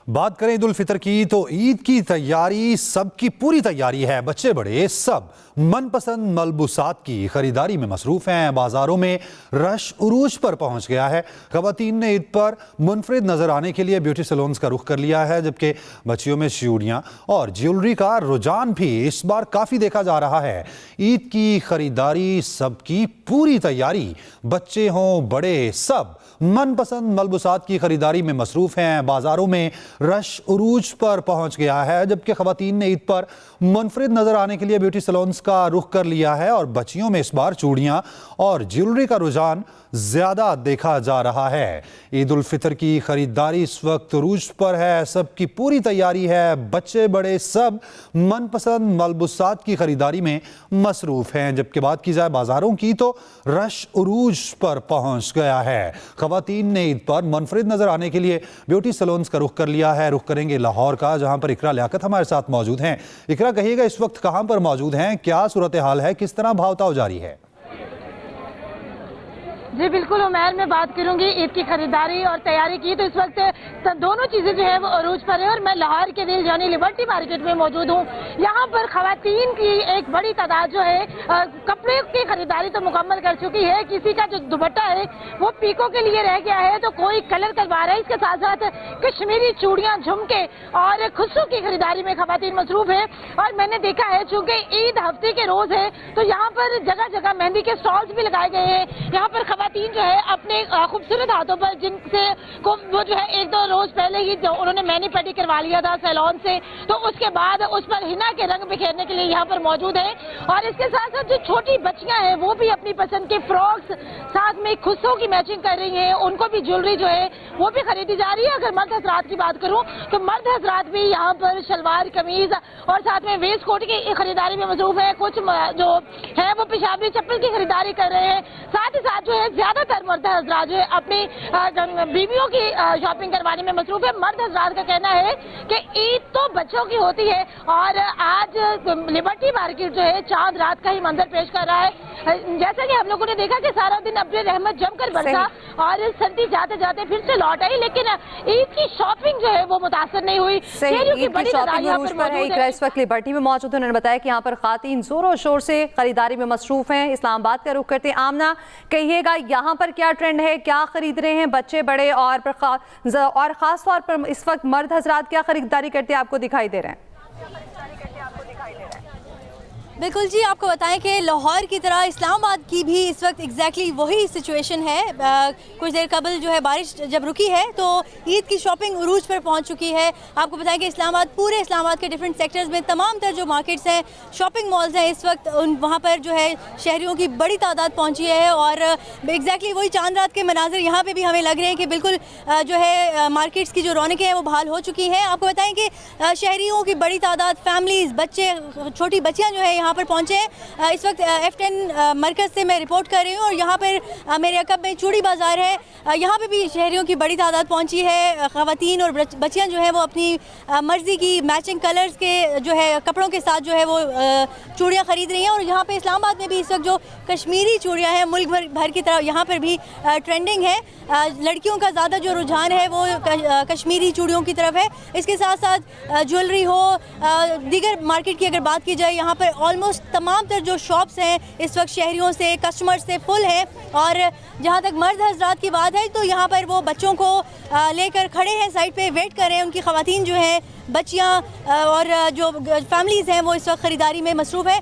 बात करें ईद उल फितर की तो ईद की तैयारी सबकी पूरी तैयारी है। बच्चे बड़े सब मनपसंद मलबूसात की खरीदारी में मसरूफ हैं। बाजारों में रश उरूज पर पहुंच गया है। खवातीन ने ईद पर मुनफरिद नजर आने के लिए ब्यूटी सैलून्स का रुख कर लिया है, जबकि बच्चियों में चूड़ियां और ज्वेलरी का रुझान भी इस बार काफी देखा जा रहा है। ईद की खरीदारी सबकी पूरी तैयारी, बच्चे हों बड़े सब मनपसंद मलबूसात की खरीदारी में मसरूफ हैं। बाजारों में रश उरूज पर पहुंच गया है, जबकि खवातीन ने ईद पर मुनफरिद नजर आने के लिए ब्यूटी सैलून्स का रुख कर लिया है और बच्चियों में इस बार चूड़ियां और ज्वेलरी का रुझान ज्यादा देखा जा रहा है। ईद उल फितर की खरीदारी इस वक्त उरूज पर है, सबकी पूरी तैयारी है। बच्चे बड़े सब मनपसंद मलबूसात की खरीदारी में मसरूफ हैं। जबकि बात की जाए बाजारों की तो रश उरूज पर पहुंच गया है। खवातीन ने ईद पर मुनफरिद नजर आने के लिए ब्यूटी सैलून्स का रुख कर लिया है। रुख करेंगे लाहौर का, जहां पर इकरा लियाकत हमारे साथ मौजूद हैं। इकरा, कहिएगा इस वक्त कहां पर मौजूद हैं, क्या सूरत हाल है, किस तरह भाव-ताव जारी है? जी बिल्कुल उमैर, मैं बात करूंगी ईद की खरीदारी और तैयारी की तो इस वक्त दोनों चीजें जो है वो अरूज पर है और मैं लाहौर के दिल यानी लिबर्टी मार्केट में मौजूद हूँ। यहाँ पर खवातीन की एक बड़ी तादाद जो है कपड़े की खरीदारी तो मुकम्मल कर चुकी है। किसी का जो दुपट्टा है वो पीको के लिए रह गया है तो कोई कलर करवा रहा है। इसके साथ साथ कश्मीरी चूड़ियां, झुमके और खुशबू की खरीदारी में खवातीन मसरूफ है। और मैंने देखा है चूंकि ईद हफ्ते के रोज है तो यहाँ पर जगह जगह मेहंदी के स्टॉल्स भी लगाए गए हैं। यहाँ पर खवातीन जो है अपने खूबसूरत हाथों पर, जिनसे को वो जो है एक दो रोज पहले ही जो उन्होंने मैनी पेडी करवा लिया था सैलून से, तो उसके बाद उस पर हिना के रंग बिखेरने के लिए यहाँ पर मौजूद है। और इसके साथ साथ जो छोटी बच्चियां हैं वो भी अपनी पसंद के फ्रॉक्स साथ में खुशबू की मैचिंग कर रही हैं, उनको भी ज्वेलरी जो है वो भी खरीदी जा रही है। अगर मर्द हजरात की बात करूं तो मर्द हजरात भी यहाँ पर शलवार कमीज और साथ में वेस्ट कोट की खरीदारी में मसरूफ है। कुछ जो है वो पेशाबी चप्पल की खरीदारी कर रहे हैं। साथ ही साथ जो है ज्यादातर मर्द हजरात जो है अपनी बीवियों की शॉपिंग करवाने में मसरूफ है। मर्द हजरात का कहना है कि ईद तो बच्चों की होती है और आज लिबर्टी मार्केट जो है चांद रात का ही मंजर पेश कर रहा है। जैसा कि हम लोगों ने देखा कि सारा दिन अब्र रहमत जमकर बरसा और सर्दी जाते जाते फिर से लौट आई, लेकिन ईद की शॉपिंग जो है वो मुतासर नहीं हुई। इस वक्त लिबर्टी में मौजूद है। उन्होंने बताया कि यहाँ पर खातीन जोरों शोर से खरीदारी में मसरूफ हैं। इस्लामाबाद का रुख करते हैं। आमना, कहिएगा यहाँ पर क्या ट्रेंड है, क्या खरीद रहे हैं बच्चे बड़े और खास तौर पर इस वक्त मर्द हजरात क्या खरीदारी करते हैं आपको दिखाई दे रहे हैं? बिल्कुल जी, आपको बताएं कि लाहौर की तरह इस्लामाबाद की भी इस वक्त एग्जैक्टली वही सिचुएशन है। कुछ देर कबल जो है बारिश जब रुकी है तो ईद की शॉपिंग उरूज पर पहुंच चुकी है। आपको बताएं कि पूरे इस्लामाबाद के डिफरेंट सेक्टर्स में तमाम तर जो मार्केट्स हैं, शॉपिंग मॉल्स हैं, इस वक्त वहाँ पर जो है शहरियों की बड़ी तादाद पहुँची है और एग्जैक्टली वही चांद रात के मनाजिर यहाँ पर भी हमें लग रहे हैं कि बिल्कुल जो है मार्केट्स की जो रौनकें हैं वो बहाल हो चुकी हैं। आपको बताएँ कि शहरियों की बड़ी तादाद, फैमिलीज़, बच्चे, छोटी बच्चियाँ जो है यहाँ पर पहुंचे हैं। इस वक्त F10 मरकज से मैं रिपोर्ट कर रही हूँ और यहाँ पर मेरे अकब में चूड़ी बाजार है, यहाँ पे भी शहरियों की बड़ी तादाद पहुंची है। खवातीन और बच्चियाँ जो है वो अपनी मर्जी की मैचिंग कलर्स के जो है कपड़ों के साथ जो है वो चूड़ियाँ खरीद रही हैं। और यहाँ पे इस्लामाबाद में भी इस वक्त जो कश्मीरी चूड़ियाँ हैं मुल्क भर की तरफ यहाँ पर भी ट्रेंडिंग है। लड़कियों का ज़्यादा जो रुझान है वो कश्मीरी चूड़ियों की तरफ है। इसके साथ साथ ज्वेलरी हो, दीगर मार्केट की अगर बात की जाए, यहाँ पर ऑलमोस्ट तमाम तर जो शॉप्स हैं इस वक्त शहरियों से, कस्टमर से फुल हैं। और जहाँ तक मर्द हजरात की बात है तो यहाँ पर वो बच्चों को लेकर खड़े हैं, साइड पे वेट कर रहे हैं। उनकी खवातीन जो हैं, बच्चियाँ और जो फैमिलीज़ हैं वो इस वक्त ख़रीदारी में मसरूफ़ है।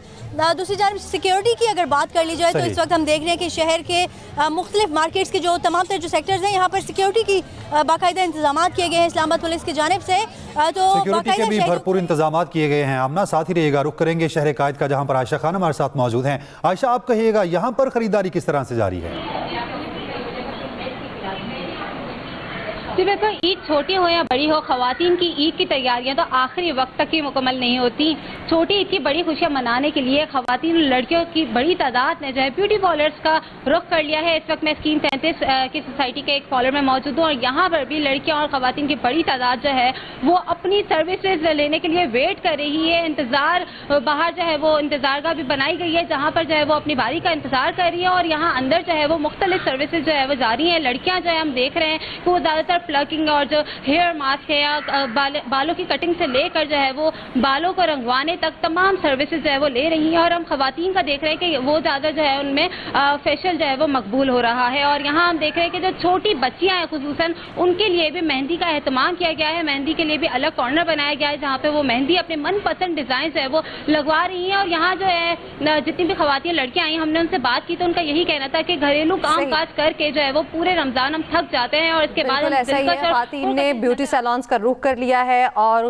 दूसरी जानब सिक्योरिटी की अगर बात कर ली जाए तो इस वक्त हम देख रहे हैं कि शहर के मुख्तलिफ मार्केट्स के जो तमाम तर जो सेक्टर्स हैं यहाँ पर सिक्योरिटी की बाकायदा इंतजाम किए गए हैं इस्लामाबाद पुलिस की जानिब से। तो सिक्योरिटी के भी भरपूर इंतजाम किए गए हैं। आमना, साथ ही रहिएगा, रुख करेंगे शहर कायद का, जहाँ पर आयशा खान हमारे साथ मौजूद हैं। आयशा, आप कहिएगा यहाँ पर खरीदारी किस तरह से जारी है? जी बिल्कुल, ईद छोटी हो या बड़ी हो, खवातीन की ईद की तैयारियां तो आखिरी वक्त तक ही मुकम्मल नहीं होती। छोटी ईद की बड़ी खुशियां मनाने के लिए खवातीन लड़कियों की बड़ी तादाद ने जो है ब्यूटी पार्लर्स का रुख कर लिया है। इस वक्त मैं स्कीम 33 की सोसाइटी के एक पार्लर में मौजूद हूँ और यहाँ पर भी लड़कियाँ और खवातीन की बड़ी तादाद जो है वो अपनी सर्विसेज लेने के लिए वेट कर रही है। इंतज़ार बाहर जो है वो इंतज़ारगाह भी बनाई गई है जहाँ पर जो है वो अपनी बारी का इंतज़ार कर रही है और यहाँ अंदर जो है वो मुख्तलिफ सर्विसेज जो है वो जारी हैं। लड़कियाँ जो है हम देख रहे हैं कि वो ज़्यादातर प्लकिंग और जो हेयर मास्क है या बालों की कटिंग से लेकर जो है वो बालों को रंगवाने तक तमाम सर्विसेज जो है वो ले रही हैं। और हम खवातीन का देख रहे हैं कि वो ज़्यादा जो है उनमें फेशियल जो है वो मकबूल हो रहा है। और यहाँ हम देख रहे हैं कि जो छोटी बच्चियाँ हैं खुसूसन उनके लिए भी मेहंदी का एहतमाम किया गया है। मेहंदी के लिए भी अलग कॉर्नर बनाया गया है जहाँ पे वो मेहंदी अपने मनपसंद डिज़ाइन जो है वो लगवा रही हैं। और यहाँ जो है जितनी भी खवातीन लड़कियाँ आई हमने उनसे बात की तो उनका यही कहना था कि घरेलू काम काज करके जो है वो पूरे रमजान हम थक जाते हैं और इसके बाद ऐसा ही है, खवातीन ने ब्यूटी सैलून्स का रुख कर लिया है और